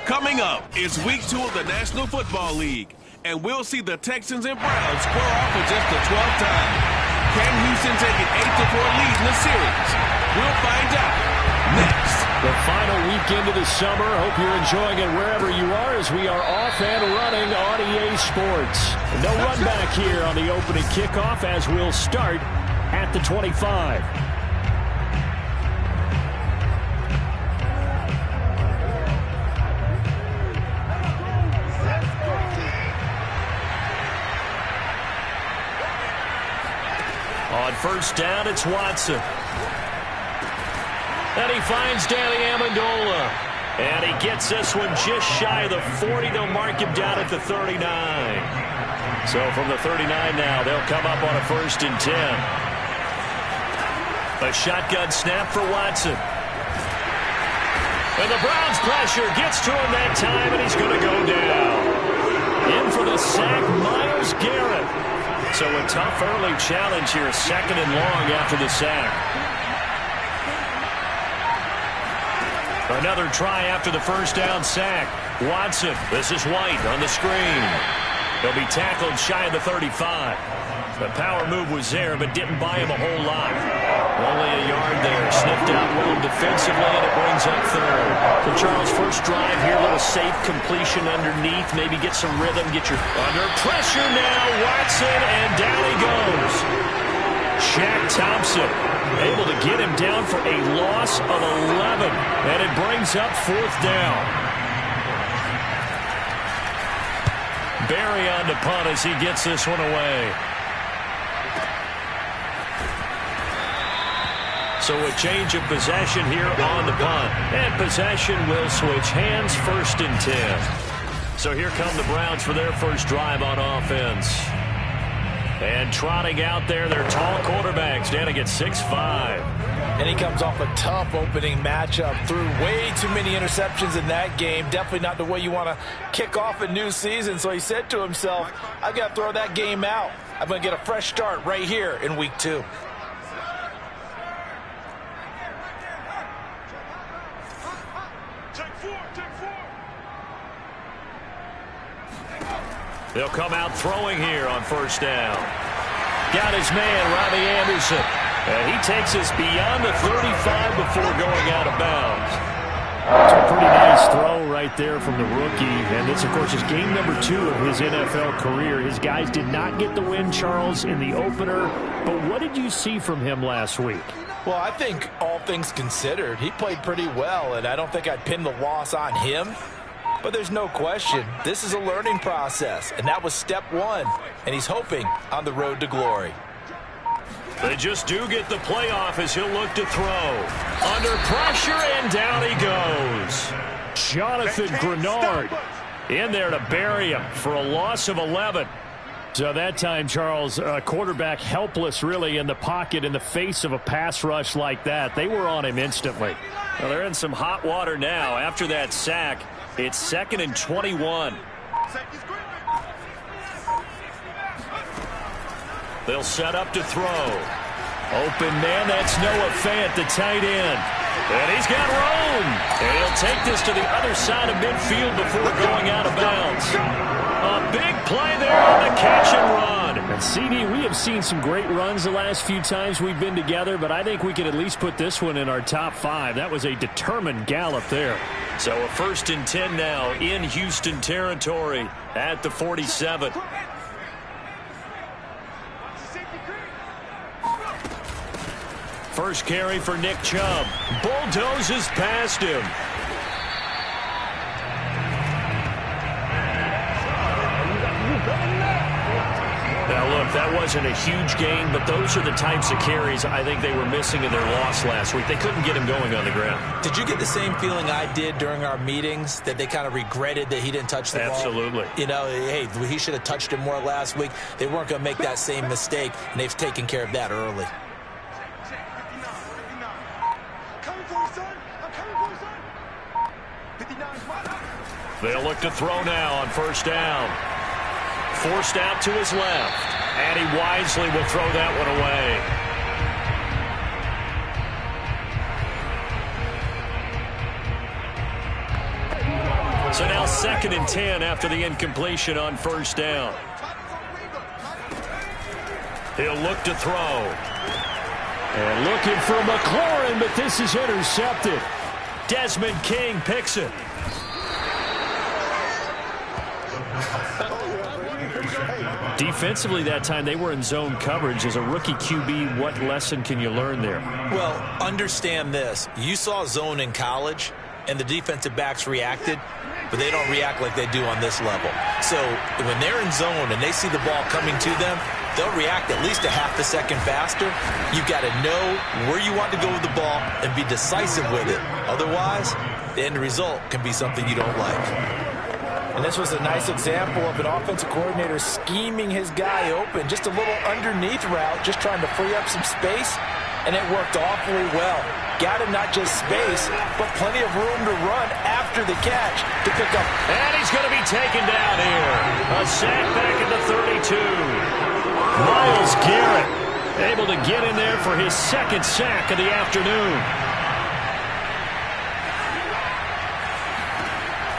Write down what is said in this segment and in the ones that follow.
Coming up is Week 2 of the National Football League, and we'll see the Texans and Browns square off for just the 12th time. Can Houston take an 8-4 lead in the series? We'll find out next. The final weekend of the summer. Hope you're enjoying it wherever you are as we are off and running on EA Sports. No run back here on the opening kickoff as we'll start at the 25. On first down, it's Watson. And he finds Danny Amendola. And he gets this one just shy of the 40. They'll mark him down at the 39. So from the 39 now, they'll come up on a 1st and 10. A shotgun snap for Watson. And the Browns pressure gets to him that time, and he's going to go down. In for the sack, Myles Garrett. So a tough early challenge here, 2nd and long after the sack. Another try after the first down sack. Watson, this is White on the screen. He'll be tackled shy of the 35. The power move was there, but didn't buy him a whole lot. Only a yard there. Sniffed out well defensively, and it brings up 3rd. So Charles, first drive here, a little safe completion underneath. Maybe get some rhythm, get your... Under pressure now, Watson, and down he goes. Shaq Thompson able to get him down for a loss of 11. And it brings up 4th down. Barry on the punt as he gets this one away. So a change of possession here on the punt. And possession will switch hands, 1st and 10. So here come the Browns for their first drive on offense. And trotting out there, their tall quarterbacks, down to get 6'5". And he comes off a tough opening matchup. Threw way too many interceptions in that game. Definitely not the way you want to kick off a new season. So he said to himself, I got to throw that game out. I'm going to get a fresh start right here in Week 2. They'll come out throwing here on first down. Got his man, Robbie Anderson. And he takes us beyond the 35 before going out of bounds. It's a pretty nice throw right there from the rookie. And this, of course, is game number 2 of his NFL career. His guys did not get the win, Charles, in the opener. But what did you see from him last week? Well, I think all things considered, he played pretty well. And I don't think I'd pin the loss on him. But there's no question, this is a learning process, and that was step 1, and he's hoping on the road to glory. They just do get the playoff as he'll look to throw. Under pressure, and down he goes. Jonathan Grenard in there to bury him for a loss of 11. So that time, Charles, quarterback helpless really in the pocket in the face of a pass rush like that. They were on him instantly. Well, they're in some hot water now after that sack. It's 2nd and 21. They'll set up to throw. Open man, that's Noah Fant, the tight end. And he's got room. And he'll take this to the other side of midfield before going out of bounds. A big play there on the catch and run. And CD, we have seen some great runs the last few times we've been together, but I think we could at least put this one in our top 5. That was a determined gallop there. So a 1st and 10 now in Houston territory at the 47. First carry for Nick Chubb. Bulldozes past him. Now, look, that wasn't a huge gain, but those are the types of carries I think they were missing in their loss last week. They couldn't get him going on the ground. Did you get the same feeling I did during our meetings, that they kind of regretted that he didn't touch the ball? Absolutely. You know, hey, he should have touched it more last week. They weren't going to make that same mistake, and they've taken care of that early. They'll look to throw now on first down. Forced out to his left. And he wisely will throw that one away. So now 2nd and 10 after the incompletion on first down. He'll look to throw. And looking for McLaurin, but this is intercepted. Desmond King picks it. Defensively that time, they were in zone coverage. As a rookie QB, what lesson can you learn there? Well, understand this. You saw zone in college, and the defensive backs reacted, but they don't react like they do on this level. So when they're in zone and they see the ball coming to them, they'll react at least a half a second faster. You've got to know where you want to go with the ball and be decisive with it. Otherwise, the end result can be something you don't like. And this was a nice example of an offensive coordinator scheming his guy open. Just a little underneath route, just trying to free up some space, and it worked awfully well. Got him not just space, but plenty of room to run after the catch to pick up. And he's going to be taken down here. A sack back at the 32. Myles Garrett able to get in there for his 2nd sack of the afternoon.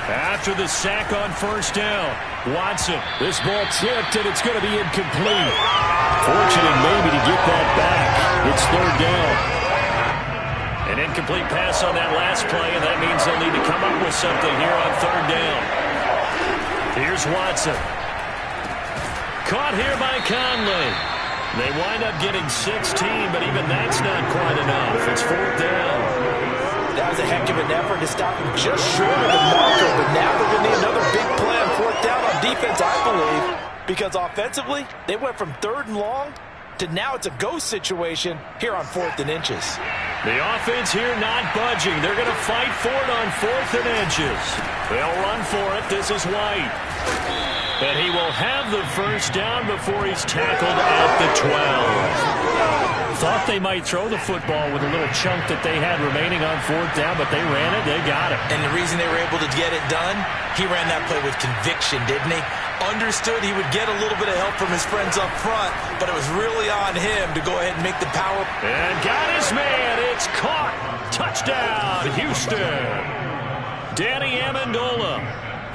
After the sack on first down, Watson. This ball tipped, and it's going to be incomplete. Fortunate maybe to get that back. It's 3rd down. An incomplete pass on that last play, and that means they'll need to come up with something here on 3rd down. Here's Watson. Caught here by Conley. They wind up getting 16, but even that's not quite enough. It's 4th down. That was a heck of an effort to stop him just short of the marker, but now they're going to need another big play on 4th down on defense, I believe, because offensively, they went from 3rd and long to now it's a go situation here on 4th and inches. The offense here not budging. They're going to fight for it on 4th and inches. They'll run for it. This is White. And he will have the first down before he's tackled at the 12. Thought they might throw the football with a little chunk that they had remaining on 4th down, but they ran it. They got it. And the reason they were able to get it done, he ran that play with conviction, didn't he? Understood he would get a little bit of help from his friends up front, but it was really on him to go ahead and make the power. And got his man. It's caught. Touchdown, Houston. Danny Amendola.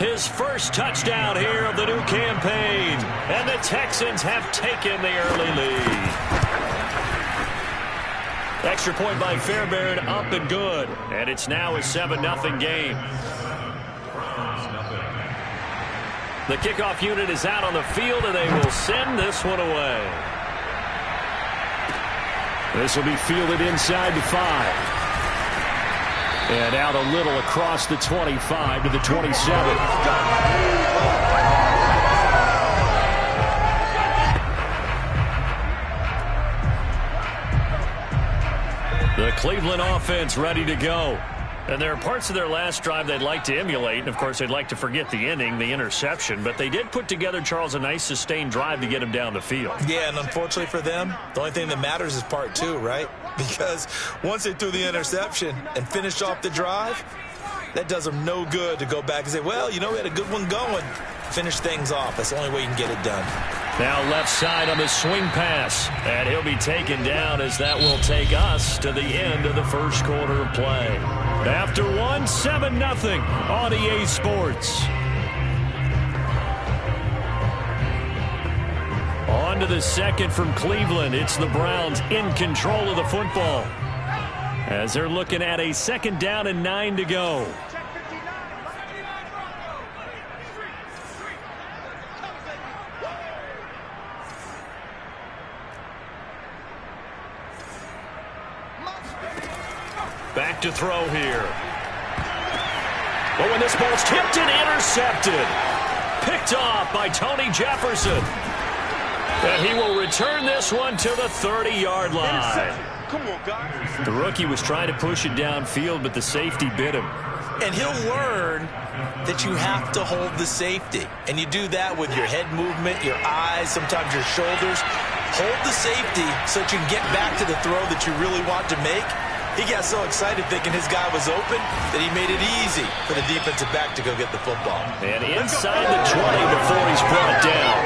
His first touchdown here of the new campaign. And the Texans have taken the early lead. Extra point by Fairbairn, up and good. And it's now a 7-0 game. The kickoff unit is out on the field, and they will send this one away. This will be fielded inside the 5. And out a little across the 25 to the 27. The Cleveland offense ready to go. And there are parts of their last drive they'd like to emulate. And, of course, they'd like to forget the ending, the interception. But they did put together, Charles, a nice sustained drive to get him down the field. Yeah, and unfortunately for them, the only thing that matters is part 2, right? Because once they threw the interception and finished off the drive, that does them no good to go back and say, well, you know, we had a good one going. Finish things off. That's the only way you can get it done. Now left side on the swing pass. And he'll be taken down as that will take us to the end of the first quarter of play. After 7-0 on EA Sports. On to the second from Cleveland. It's the Browns in control of the football, as they're looking at a 2nd down and 9 to go. Back to throw here. But when this ball's tipped and intercepted. Picked off by Tony Jefferson. And he will return this one to the 30-yard line. Come on, guys. The rookie was trying to push it downfield, but the safety bit him. And he'll learn that you have to hold the safety. And you do that with your head movement, your eyes, sometimes your shoulders. Hold the safety so that you can get back to the throw that you really want to make. He got so excited thinking his guy was open that he made it easy for the defensive back to go get the football. And inside the 20 before he's brought down.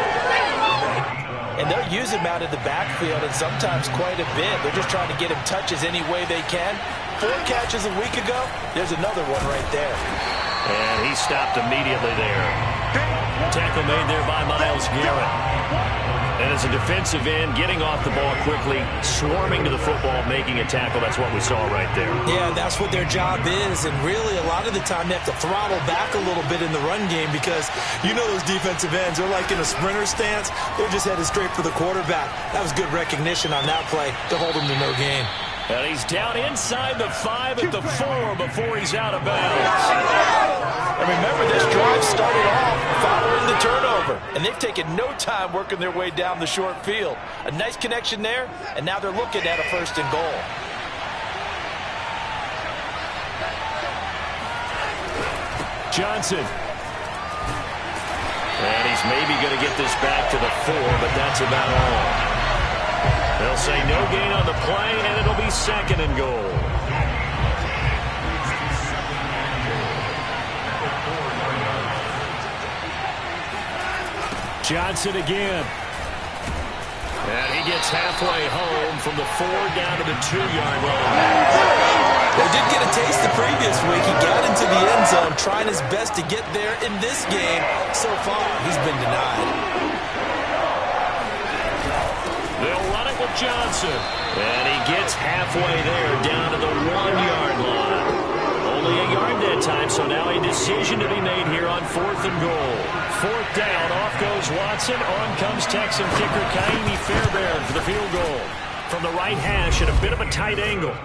And they'll use him out of the backfield, and sometimes quite a bit. They're just trying to get him touches any way they can. 4 catches a week ago, there's another one right there. And he stopped immediately there. Tackle made there by Myles Garrett. And as a defensive end, getting off the ball quickly, swarming to the football, making a tackle, that's what we saw right there. Yeah, that's what their job is. And really, a lot of the time, they have to throttle back a little bit in the run game because you know those defensive ends, they're like in a sprinter stance. They're just headed straight for the quarterback. That was good recognition on that play to hold him to no gain. And he's down inside the 5 at the 4 before he's out of bounds. And remember, this drive started off following the turnover. And they've taken no time working their way down the short field. A nice connection there, and now they're looking at a 1st and goal. Johnson. And he's maybe going to get this back to the 4, but that's about all. They'll say no gain on the play, and it'll be 2nd and goal. Johnson again. And he gets halfway home from the 4 down to the 2-yard line. They did get a taste the previous week. He got into the end zone, trying his best to get there in this game. So far, he's been denied. They'll run it with Johnson. And he gets halfway there, down to the 1-yard line. Only a yard that time, so now a decision to be made here on 4th and goal. 4th down, off goes Watson. On comes Texan kicker Kaimi Fairbairn for the field goal. From the right hash at a bit of a tight angle.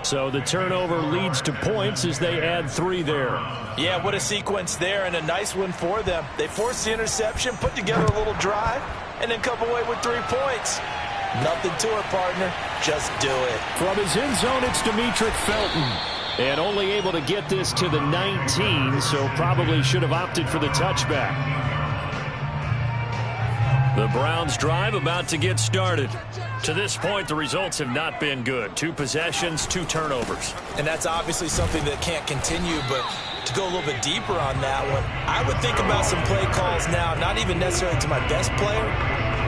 So the turnover leads to points as they add 3 there. Yeah, what a sequence there, and a nice one for them. They forced the interception, put together a little drive, and then come away with 3 points. Nothing to it, partner. Just do it. From his end zone, it's Demetric Felton. And only able to get this to the 19, so probably should have opted for the touchback. The Browns drive about to get started. To this point, the results have not been good. 2 possessions, 2 turnovers. And that's obviously something that can't continue, but to go a little bit deeper on that one, I would think about some play calls now, not even necessarily to my best player,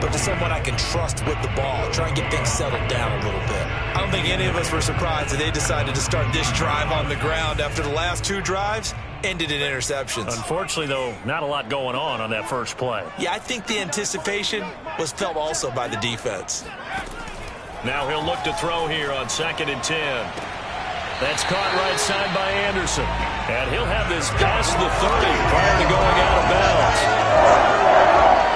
but to someone I can trust with the ball. Try and get things settled down a little bit. I don't think any of us were surprised that they decided to start this drive on the ground after the last 2 drives ended in interceptions. Unfortunately, though, not a lot going on that first play. Yeah, I think the anticipation was felt also by the defense. Now he'll look to throw here on 2nd and 10. That's caught right side by Anderson. And he'll have this past the 30 prior to going out of bounds.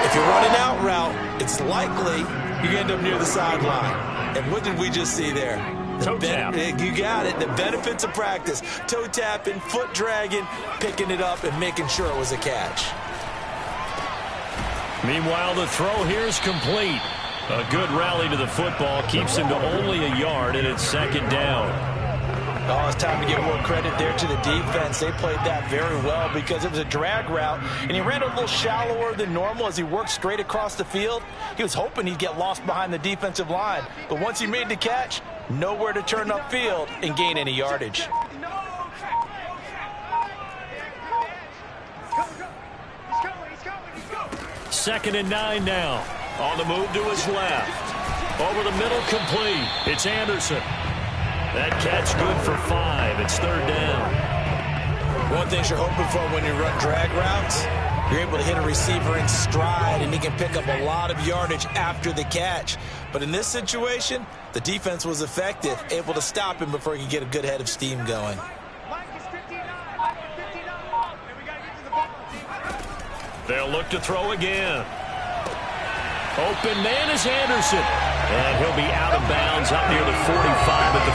If you're running out route, it's likely you end up near the sideline. And what did we just see there? Toe tap. You got it. The benefits of practice. Toe tapping, foot dragging, picking it up, and making sure it was a catch. Meanwhile, the throw here is complete. A good rally to the football keeps him to only a yard, and it's 2nd down. Oh, it's time to give more credit there to the defense. They played that very well because it was a drag route, and he ran a little shallower than normal as he worked straight across the field. He was hoping he'd get lost behind the defensive line, but once he made the catch, nowhere to turn upfield and gain any yardage. Second and 9 now. On the move to his left. Over the middle, complete. It's Anderson. That catch good for 5. It's 3rd down. One thing you're hoping for when you run drag routes, you're able to hit a receiver in stride, and he can pick up a lot of yardage after the catch. But in this situation, the defense was effective, able to stop him before he could get a good head of steam going. They'll look to throw again. Open man is Anderson. And he'll be out of bounds up near the 45 at the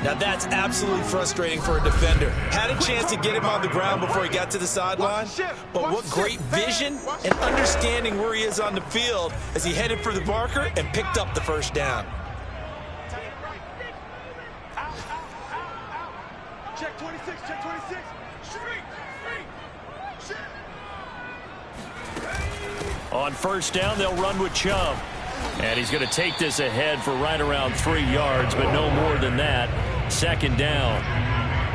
44. Now that's absolutely frustrating for a defender. Had a chance to get him on the ground before he got to the sideline, but what great vision and understanding where he is on the field as he headed for the marker and picked up the 1st down. Check 26, check 26. On 1st down, they'll run with Chubb. And he's going to take this ahead for right around 3 yards, but no more than that. 2nd down.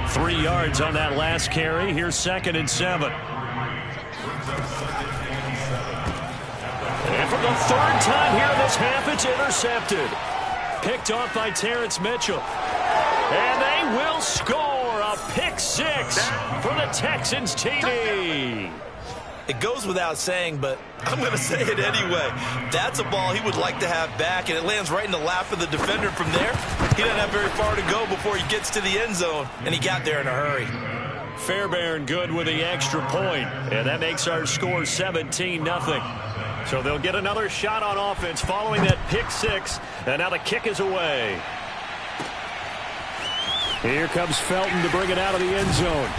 3 yards on that last carry. Here's 2nd and 7. And for the 3rd time here in this half, it's intercepted. Picked off by Terrence Mitchell. And they will score pick six for the Texans TD. It goes without saying, but I'm going to say it anyway. That's a ball he would like to have back, and it lands right in the lap of the defender from there. He doesn't have very far to go before he gets to the end zone, and he got there in a hurry. Fairbairn good with the extra point, and that makes our score 17-0. So they'll get another shot on offense following that pick six, and now the kick is away. Here comes Felton to bring it out of the end zone.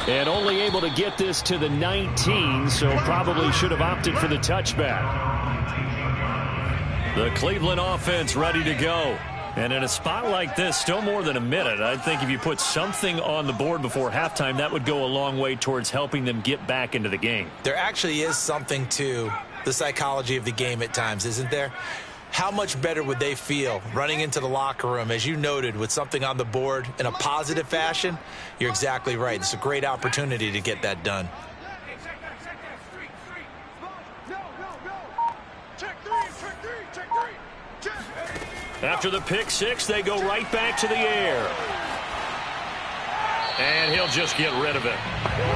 And only able to get this to the 19, so probably should have opted for the touchback. The Cleveland offense ready to go. And in a spot like this, still more than a minute, I think if you put something on the board before halftime, that would go a long way towards helping them get back into the game. There actually is something to the psychology of the game at times, isn't there? How much better would they feel running into the locker room, as you noted, with something on the board in a positive fashion? You're exactly right. It's a great opportunity to get that done. After the pick six, they go right back to the air. And he'll just get rid of it.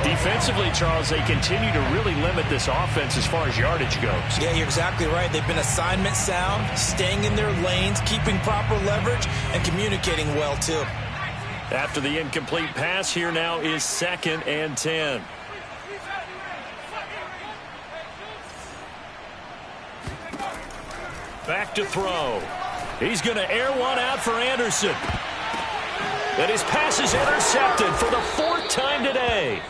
Defensively, Charles, they continue to really limit this offense as far as yardage goes. Yeah, you're exactly right. They've been assignment sound, staying in their lanes, keeping proper leverage, and communicating well, too. After the incomplete pass, here now is 2nd and 10. Back to throw. He's going to air one out for Anderson. And his pass is intercepted for the 4th time today.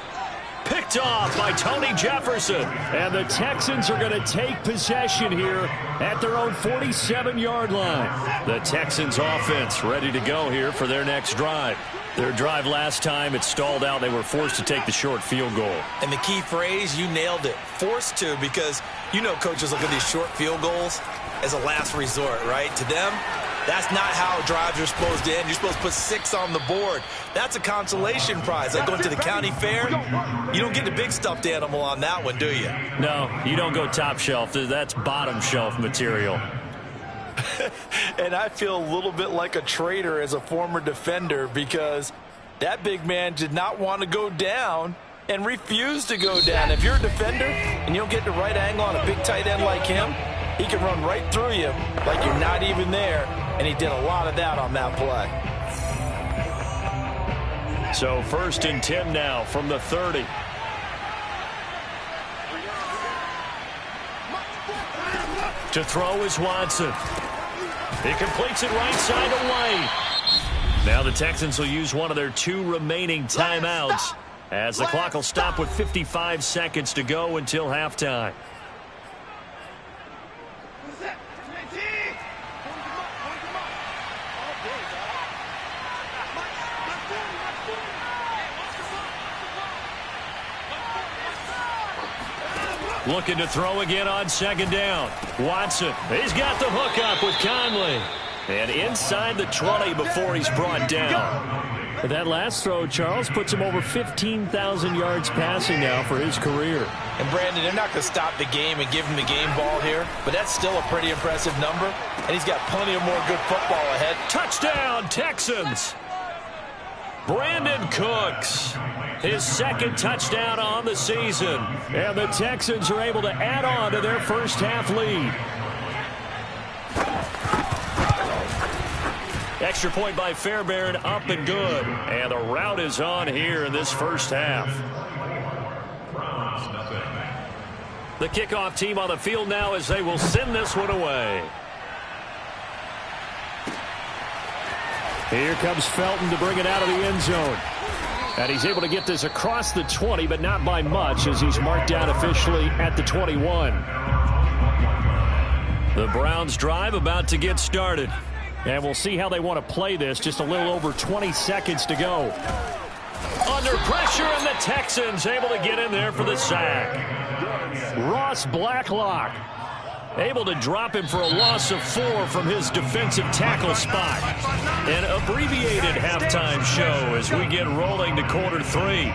Picked off by Tony Jefferson. And the Texans are going to take possession here at their own 47-yard line. The Texans offense ready to go here for their next drive. Their drive last time, it stalled out. They were forced to take the short field goal. And the key phrase, you nailed it, forced to, because you know coaches look at these short field goals as a last resort, right? To them, that's not how drives are supposed to end. You're supposed to put 6 on the board. That's a consolation prize. Like going to the county fair, you don't get the big stuffed animal on that one, do you? No, you don't go top shelf. That's bottom shelf material. And I feel a little bit like a traitor as a former defender, because that big man did not want to go down and refused to go down. If you're a defender and you don't get the right angle on a big tight end like him, he can run right through you like you're not even there, and he did a lot of that on that play. So 1st and 10 now from the 30. To throw is Watson. He completes it right side to White. Now the Texans will use one of their 2 remaining timeouts as the clock will stop with 55 seconds to go until halftime. Looking to throw again on 2nd down. Watson, he's got the hook up with Conley. And inside the 20 before he's brought down. That last throw, Charles, puts him over 15,000 yards passing now for his career. And Brandon, they're not going to stop the game and give him the game ball here, but that's still a pretty impressive number. And he's got plenty of more good football ahead. Touchdown, Texans. Brandon Cooks, his 2nd touchdown on the season. And the Texans are able to add on to their first half lead. Extra point by Fairbairn, up and good. And the route is on here in this first half. The kickoff team on the field now as they will send this one away. Here comes Felton to bring it out of the end zone. And he's able to get this across the 20, but not by much, as he's marked down officially at the 21. The Browns drive about to get started. And we'll see how they want to play this. Just a little over 20 seconds to go. Under pressure, and the Texans able to get in there for the sack. Ross Blacklock able to drop him for a loss of 4 from his defensive tackle spot. An abbreviated halftime show as we get rolling to quarter 3.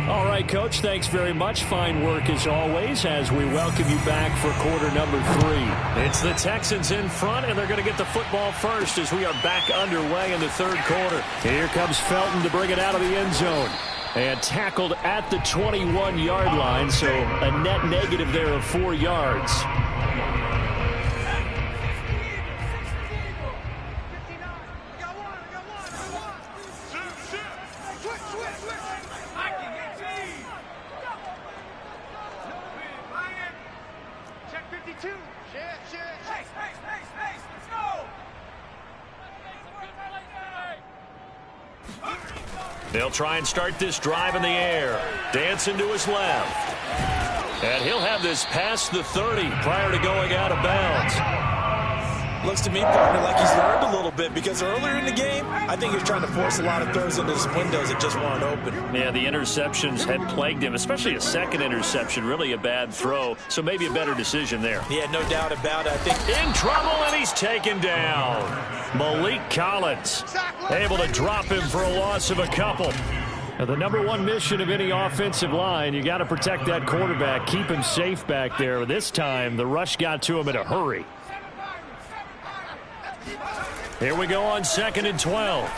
All right. right, Coach, thanks very much. Fine work as always as we welcome you back for quarter number 3. It's the Texans in front, and they're going to get the football first as we are back underway in the third quarter. Here comes Felton to bring it out of the end zone. And tackled at the 21-yard line, so a net negative there of 4 yards. They'll try and start this drive in the air. Dancing to his left. And he'll have this past the 30 prior to going out of bounds. Looks to me, partner, like he's learned a little bit, because earlier in the game, I think he was trying to force a lot of throws into his windows that just weren't open. Yeah, the interceptions had plagued him, especially a second interception, really a bad throw, so maybe a better decision there. Yeah, no doubt about it. I think in trouble, and he's taken down. Malik Collins able to drop him for a loss of a couple. Now, the number one mission of any offensive line, you got to protect that quarterback, keep him safe back there. This time, the rush got to him in a hurry. Here we go on 2nd and 12.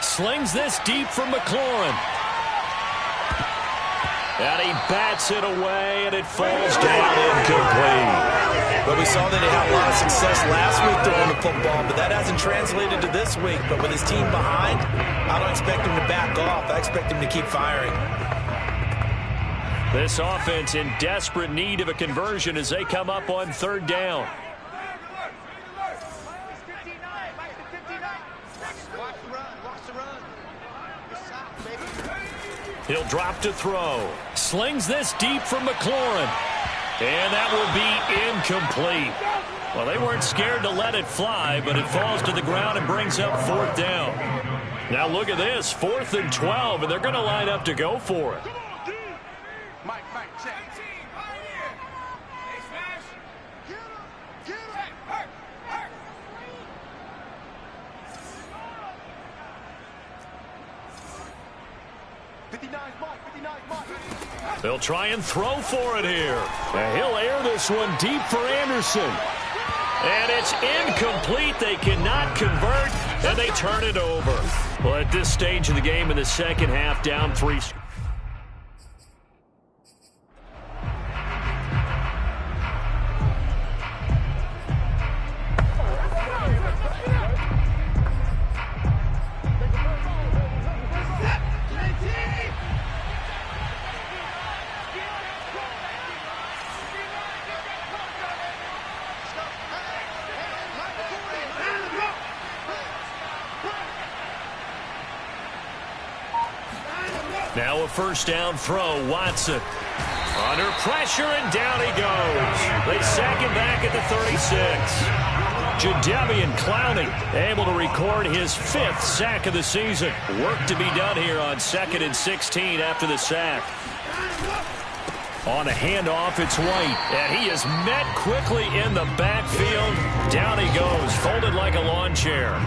Slings this deep from McLaurin. And he bats it away, and it falls down incomplete. But we saw that he had a lot of success last week throwing the football, but that hasn't translated to this week. But with his team behind, I don't expect him to back off. I expect him to keep firing. This offense in desperate need of a conversion as they come up on 3rd down. He'll drop to throw. Slings this deep from McLaurin. And that will be incomplete. Well, they weren't scared to let it fly, but it falls to the ground and brings up 4th down. Now look at this, 4th and 12, and they're going to line up to go for it. They'll try and throw for it here. And he'll air this one deep for Anderson. And it's incomplete. They cannot convert, and they turn it over. Well, at this stage of the game in the second half, down 3. Now a first down throw, Watson. Under pressure, and down he goes. They sack him back at the 36. Jadeveon Clowney able to record his 5th sack of the season. Work to be done here on 2nd and 16 after the sack. On a handoff, it's White, and he is met quickly in the backfield. Down he goes, folded like a lawn chair.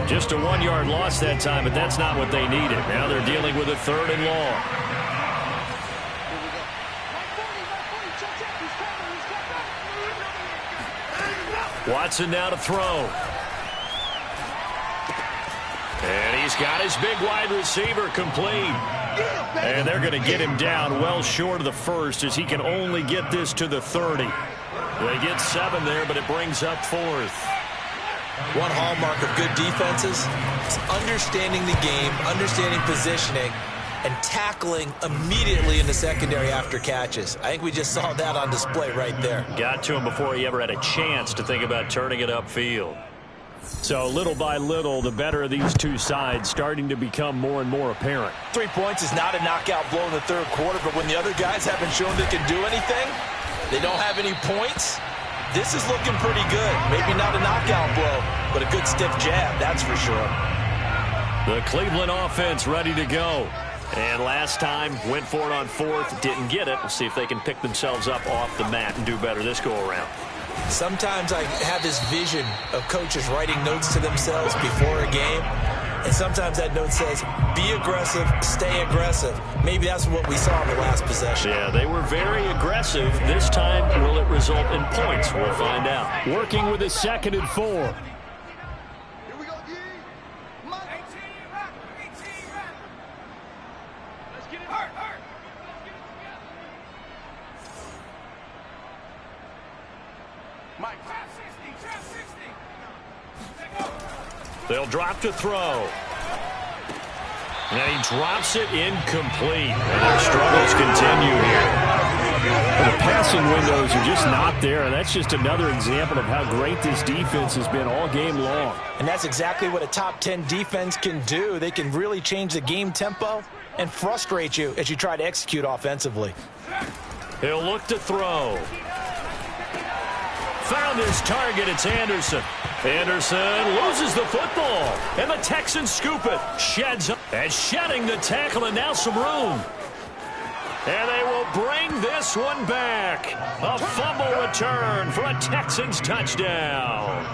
Just a 1-yard loss that time, but that's not what they needed. Now they're dealing with a 3rd and long. Watson now to throw. And he's got his big wide receiver complete. And they're going to get him down well short of the 1st as he can only get this to the 30. They get 7 there, but it brings up 4th. One hallmark of good defenses is understanding the game, understanding positioning, and tackling immediately in the secondary after catches. I think we just saw that on display right there. Got to him before he ever had a chance to think about turning it upfield. So little by little, the better of these two sides starting to become more and more apparent. 3 points is not a knockout blow in the 3rd quarter, but when the other guys haven't shown they can do anything, they don't have any points. This is looking pretty good. Maybe not a knockout blow, but a good stiff jab, that's for sure. The Cleveland offense ready to go. And last time, went for it on 4th, didn't get it. We'll see if they can pick themselves up off the mat and do better this go-around. Sometimes I have this vision of coaches writing notes to themselves before a game. And sometimes that note says, be aggressive, stay aggressive. Maybe that's what we saw in the last possession. Yeah, they were very aggressive. This time, will it result in points? We'll find out. Working with a 2nd and 4. Here we go, G. Mike. Let's get it. Hurt. Mike. Trap 60. They'll drop to throw. And he drops it incomplete. And their struggles continue here. The passing windows are just not there. And that's just another example of how great this defense has been all game long. And that's exactly what a top 10 defense can do. They can really change the game tempo and frustrate you as you try to execute offensively. He'll look to throw. Found his target. It's Anderson. Anderson loses the football. And the Texans scoop it. Sheds up. And shedding the tackle, and now some room. And they will bring this one back. A fumble return for a Texans touchdown.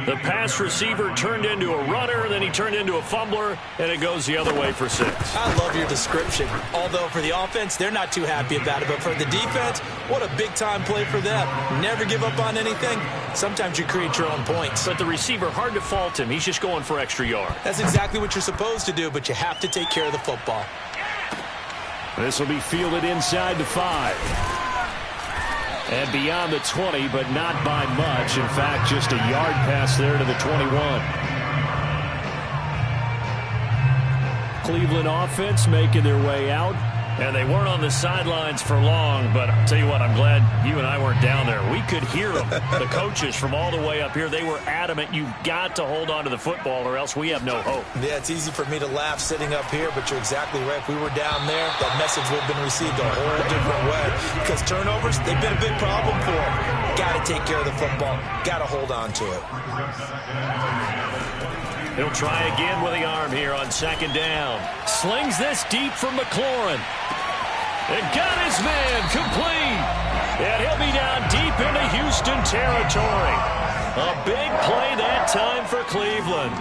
The pass receiver turned into a runner, then he turned into a fumbler, and it goes the other way for 6. I love your description. Although for the offense, they're not too happy about it. But for the defense, what a big-time play for them. Never give up on anything. Sometimes you create your own points. But the receiver, hard to fault him. He's just going for extra yard. That's exactly what you're supposed to do, but you have to take care of the football. This will be fielded inside the 5. And beyond the 20, but not by much. In fact, just a yard pass there to the 21. Cleveland offense making their way out. And they weren't on the sidelines for long, but I'll tell you what, I'm glad you and I weren't down there. We could hear them. The coaches from all the way up here, they were adamant, you've got to hold on to the football or else we have no hope. Yeah, it's easy for me to laugh sitting up here, but you're exactly right. If we were down there, that message would have been received a whole different way. Because turnovers, they've been a big problem for them. Got to take care of the football. Got to hold on to it. He'll try again with the arm here on 2nd down. Slings this deep from McLaurin. And got his man complete. And he'll be down deep into Houston territory. A big play that time for Cleveland.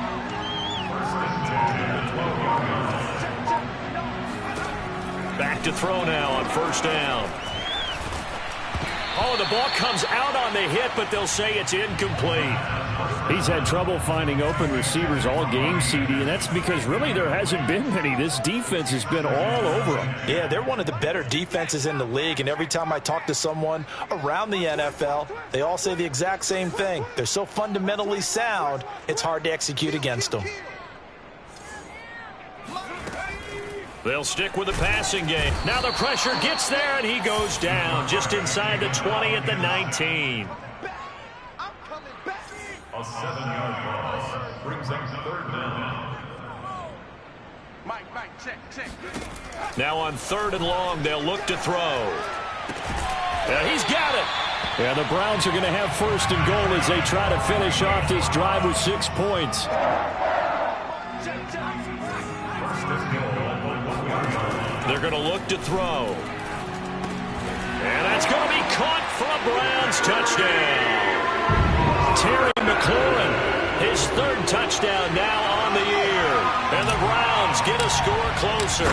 Back to throw now on 1st down. Oh, the ball comes out on the hit, but they'll say it's incomplete. He's had trouble finding open receivers all game, CD, and that's because really there hasn't been many. This defense has been all over them. Yeah, they're one of the better defenses in the league, and every time I talk to someone around the NFL, they all say the exact same thing. They're so fundamentally sound, it's hard to execute against them. They'll stick with the passing game. Now the pressure gets there, and he goes down just inside the 20 at the 19. A 7-yard loss brings up 3rd down. Mike, check. Now on 3rd and long, they'll look to throw. Yeah, he's got it. Yeah, the Browns are going to have 1st and goal as they try to finish off this drive with 6 points. They're going to look to throw. And that's going to be caught for a Browns touchdown. Terry McLaurin, his 3rd touchdown now on the year. And the Browns get a score closer.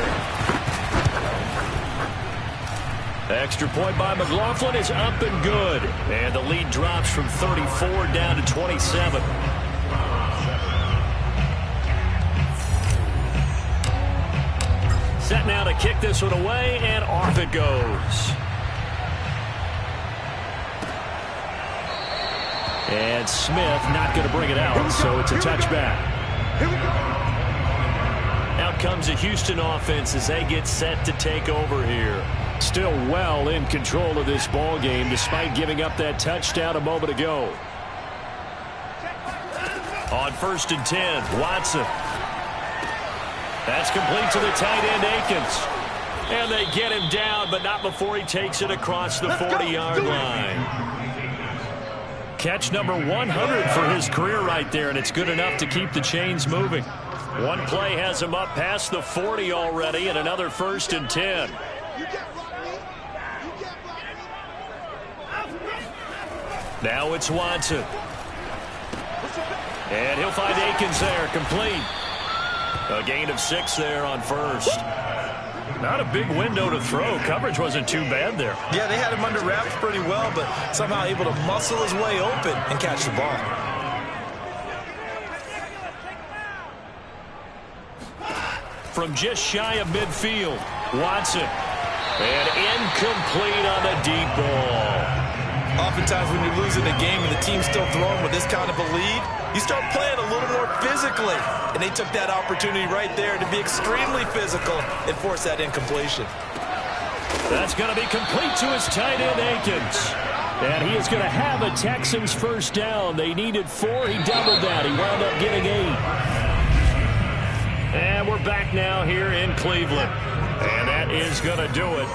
Extra point by McLaughlin is up and good. And the lead drops from 34 down to 27. Set now to kick this one away, and off it goes. And Smith not going to bring it out, so it's a touchback. Out comes the Houston offense as they get set to take over here. Still well in control of this ball game despite giving up that touchdown a moment ago. On 1st and 10, Watson. That's complete to the tight end, Akins. And they get him down, but not before he takes it across the 40-yard line. Catch number 100 for his career right there, and it's good enough to keep the chains moving. One play has him up past the 40 already, and another 1st and 10. Now it's Watson. And he'll find Akins there, complete. A gain of 6 there on first. Not a big window to throw. Coverage wasn't too bad there. Yeah, they had him under wraps pretty well, but somehow able to muscle his way open and catch the ball. From just shy of midfield, Watson. And incomplete on the deep ball. Oftentimes when you're losing a game and the team's still throwing with this kind of a lead, you start playing a little more physically. And they took that opportunity right there to be extremely physical and force that incompletion. That's going to be complete to his tight end, Akins. And he is going to have a Texans first down. They needed 4. He doubled that. He wound up getting 8. And we're back now here in Cleveland. And that is going to do it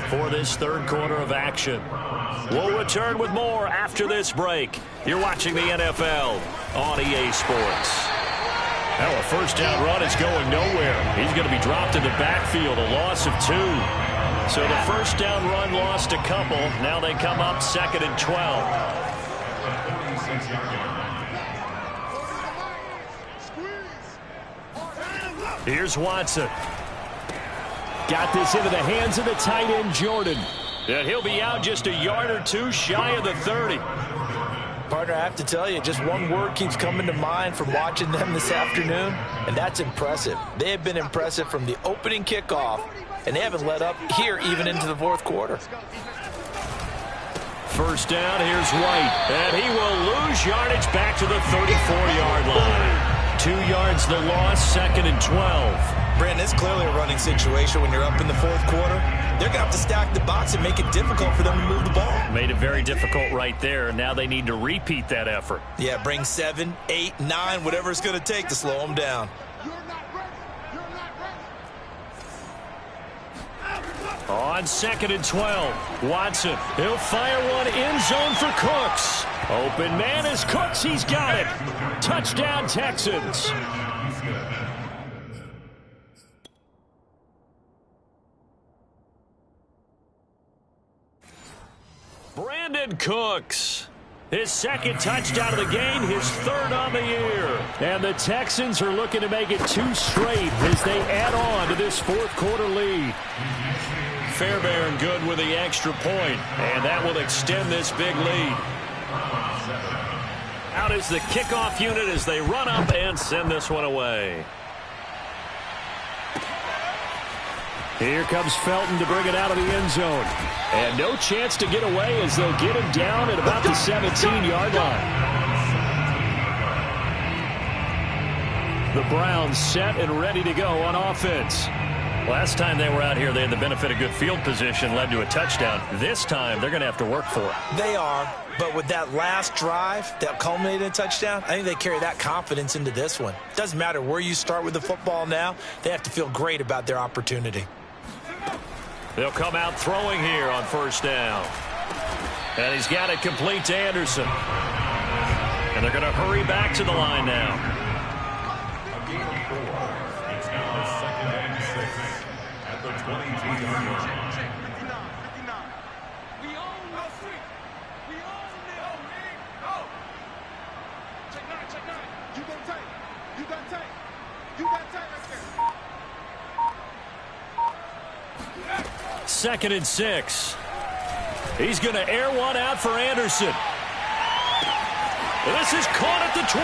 for this third quarter of action. We'll return with more after this break. You're watching the NFL on EA Sports. Now a first down run is going nowhere. He's going to be dropped in the backfield, a loss of 2. So the first down run lost a couple. Now they come up 2nd and 12. Here's Watson. Got this into the hands of the tight end, Jordan. And he'll be out just a yard or 2 shy of the 30. Partner, I have to tell you, just one word keeps coming to mind from watching them this afternoon, and that's impressive. They have been impressive from the opening kickoff, and they haven't let up here even into the fourth quarter. First down, here's White. And he will lose yardage back to the 34-yard line. 2 yards the loss, 2nd and 12. Brandon, it's clearly a running situation when you're up in the fourth quarter. They're going to have to stack the box and make it difficult for them to move the ball. Made it very difficult right there. Now they need to repeat that effort. Yeah, bring 7, 8, 9, whatever it's going to take to slow them down. On 2nd and 12, Watson. He'll fire one end zone for Cooks. Open man is Cooks. He's got it. Touchdown, Texans. Brandon Cooks. His 2nd touchdown of the game, his 3rd on the year. And the Texans are looking to make it 2 straight as they add on to this fourth quarter lead. Fairbairn good with the extra point, and that will extend this big lead. Out is the kickoff unit as they run up and send this one away. Here comes Felton to bring it out of the end zone. And no chance to get away as they'll get him down at about the 17-yard line. The Browns set and ready to go on offense. Last time they were out here, they had the benefit of good field position, led to a touchdown. This time, they're going to have to work for it. They are, but with that last drive that culminated in a touchdown, I think they carry that confidence into this one. Doesn't matter where you start with the football now, they have to feel great about their opportunity. They'll come out throwing here on first down. And he's got it complete to Anderson. And they're going to hurry back to the line now. It's now 2nd and 6 at the 22-yard line. Second and 6. He's going to air one out for Anderson. This is caught at the 20.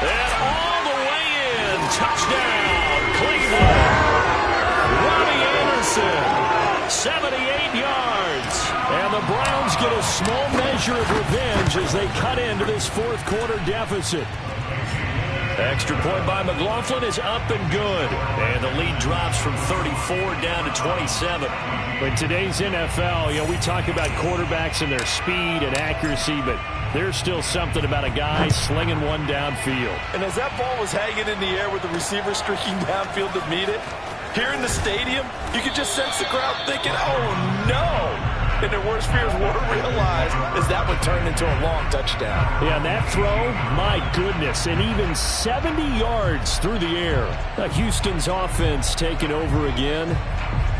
And all the way in. Touchdown, Cleveland. Robbie Anderson, 78 yards. And the Browns get a small measure of revenge as they cut into this fourth quarter deficit. Extra point by McLaughlin is up and good. And the lead drops from 34 down to 27. In today's NFL, we talk about quarterbacks and their speed and accuracy, but there's still something about a guy slinging one downfield. And as that ball was hanging in the air with the receiver streaking downfield to meet it, here in the stadium, you could just sense the crowd thinking, oh, no. And their worst fears were realized as that one turned into a long touchdown. Yeah, and that throw, my goodness, and even 70 yards through the air. Houston's offense taking over again.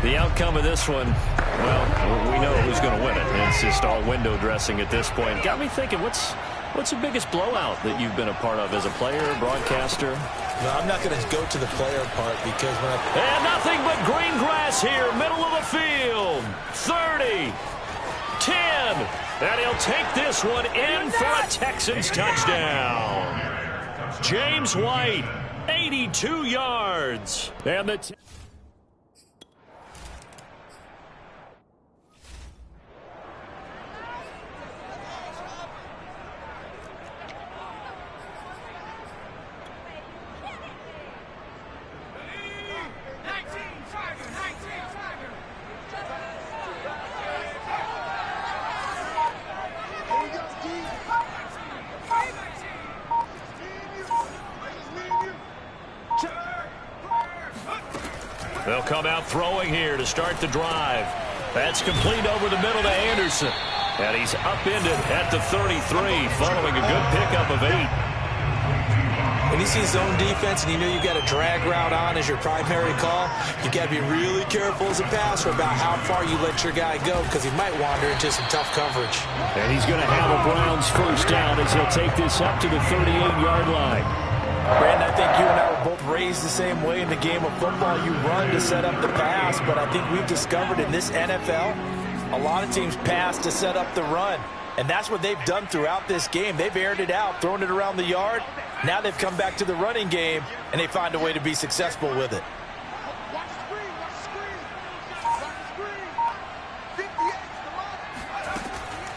The outcome of this one, well, we know who's going to win it. It's just all window dressing at this point. Got me thinking, what's What's the biggest blowout that you've been a part of as a player, broadcaster? No, I'm not going to go to the player part because when And nothing but green grass here, middle of the field. 30, 10, and he'll take this one in for a Texans touchdown. James White, 82 yards. And the they'll come out throwing here to start the drive. That's complete over the middle to Anderson. And he's upended at the 33, following a good pickup of 8. you see zone defense and you know you've got a drag route on as your primary call, you've got to be really careful as a passer about how far you let your guy go because he might wander into some tough coverage. And he's going to have a Browns first down as he'll take this up to the 38-yard line. Brandon, I think you and I were both raised the same way in the game of football. You run to set up the pass, but I think we've discovered in this NFL, a lot of teams pass to set up the run. And that's what they've done throughout this game. They've aired it out, thrown it around the yard. Now they've come back to the running game, and they find a way to be successful with it.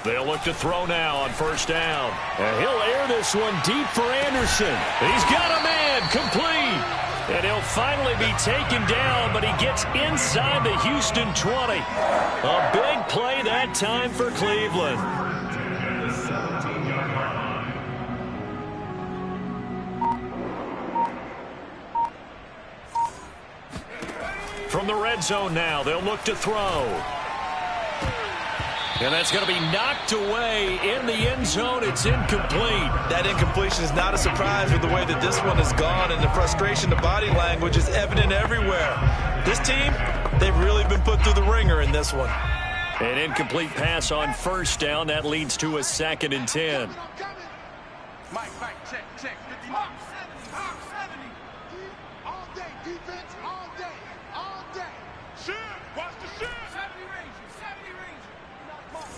They'll look to throw now on first down. And he'll air this one deep for Anderson. He's got a man complete. And he'll finally be taken down, but he gets inside the Houston 20. A big play that time for Cleveland. From the red zone now, they'll look to throw. And that's going to be knocked away in the end zone. It's incomplete. That incompletion is not a surprise with the way that this one has gone, and the frustration, the body language is evident everywhere. This team, they've really been put through the ringer in this one. An incomplete pass on first down. That leads to a 2nd and 10. Mike, check, 50. Hawk 70. All day, defense, all day. Shoot, watch the shoot. 70 Ranger.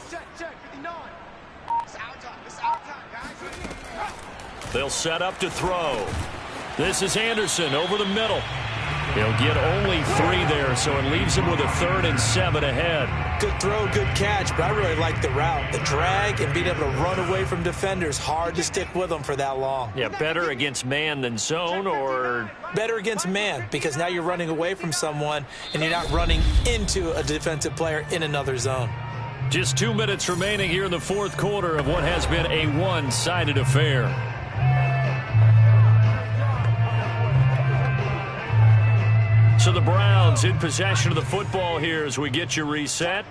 Check, 59. It's our time, guys. They'll set up to throw. This is Anderson over the middle. He'll get only 3 there, so it leaves him with a 3rd and 7 ahead. Good throw, good catch, but I really like the route. The drag and being able to run away from defenders, hard to stick with them for that long. Yeah, better against man than zone, or better against man, because now you're running away from someone and you're not running into a defensive player in another zone. Just 2 minutes remaining here in the 4th quarter of what has been a one-sided affair. So the Browns in possession of the football here as we get you reset.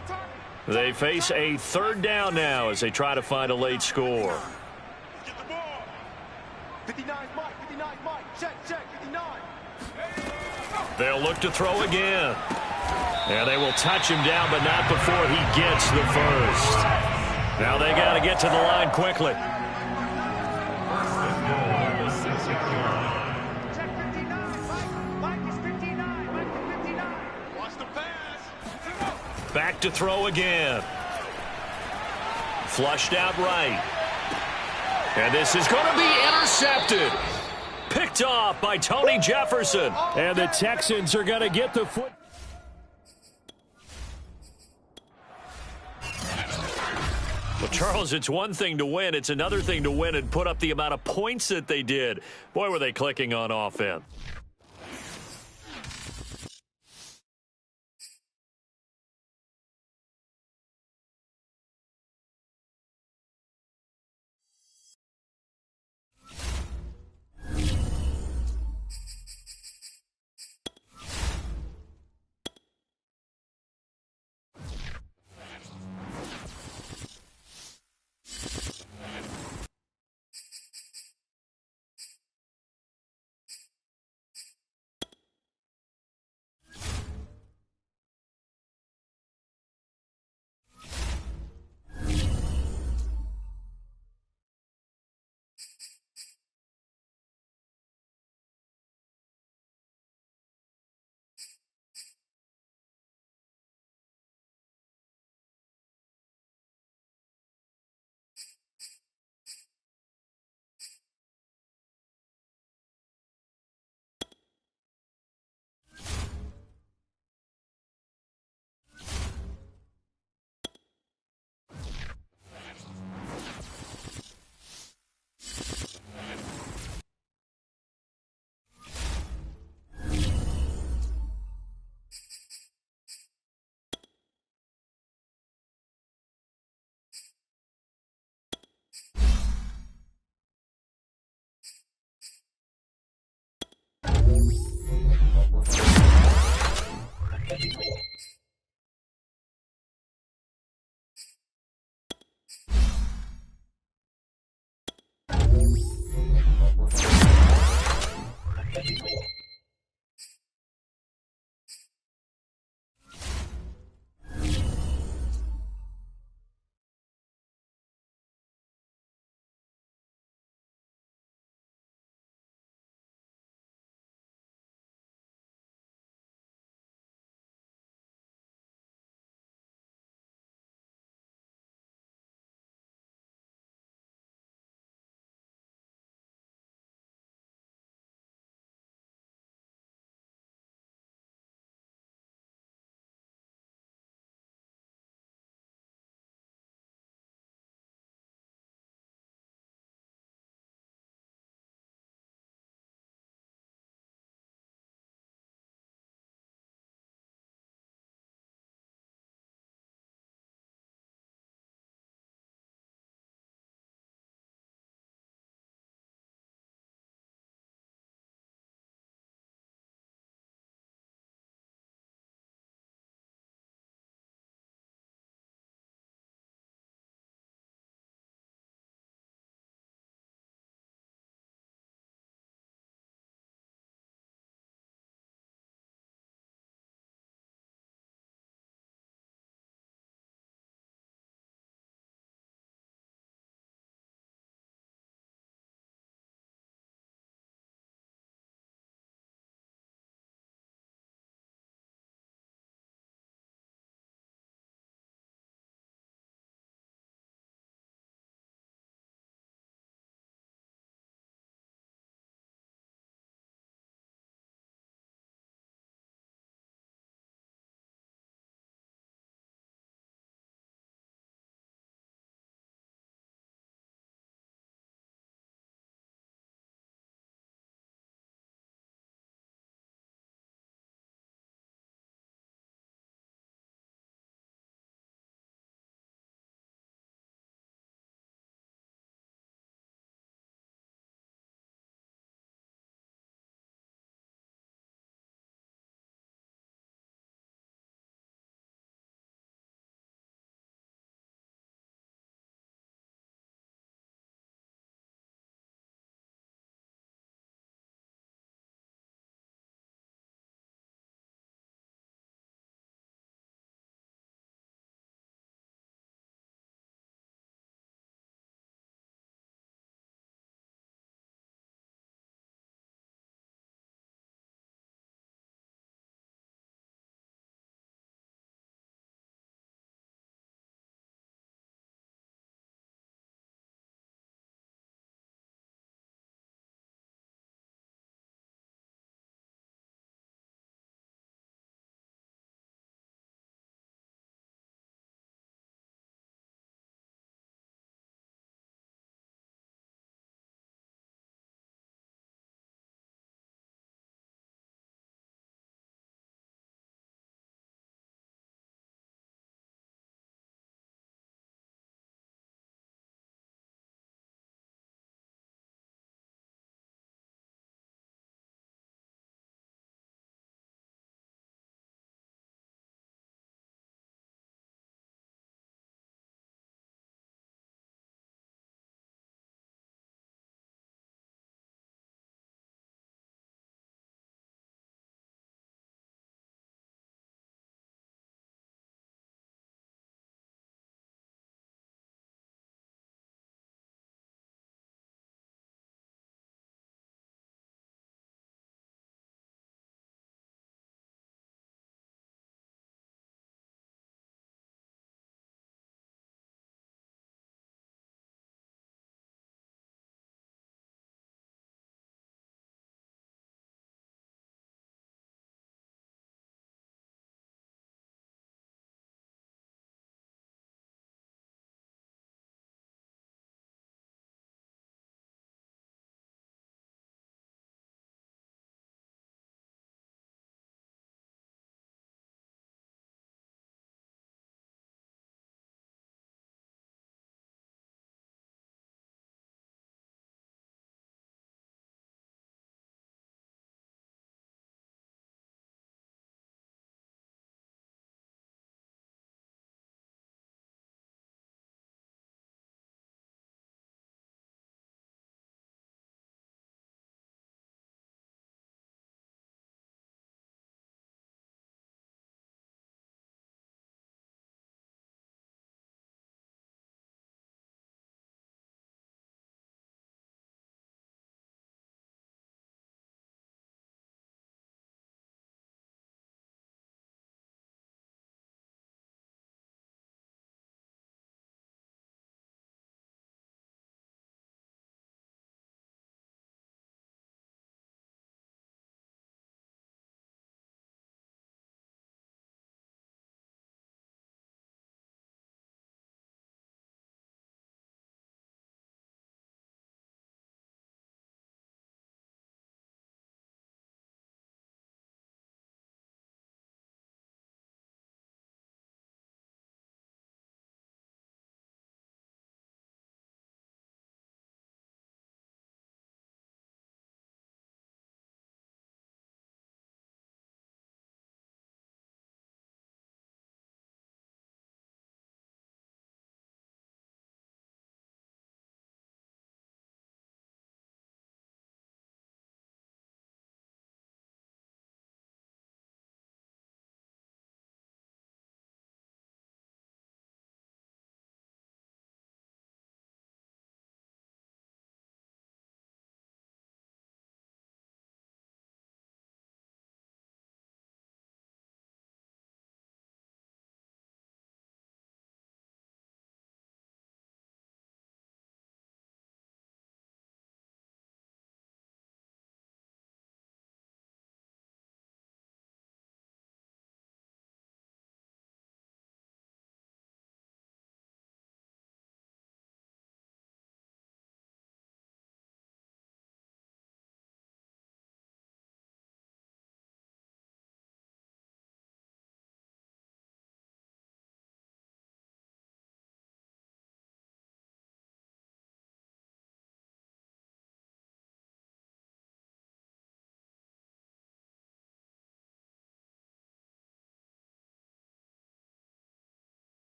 They face a 3rd down now as they try to find a late score. Get the ball. 59 Mike. Check, 59. They'll look to throw again. And they will touch him down, but not before he gets the first. Now they got to get to the line quickly. Back to throw again. Flushed out right. And this is going to be intercepted. Picked off by Tony Jefferson. And the Texans are going to get the foot. Well, Charles, it's one thing to win. It's another thing to win and put up the amount of points that they did. Boy, were they clicking on offense.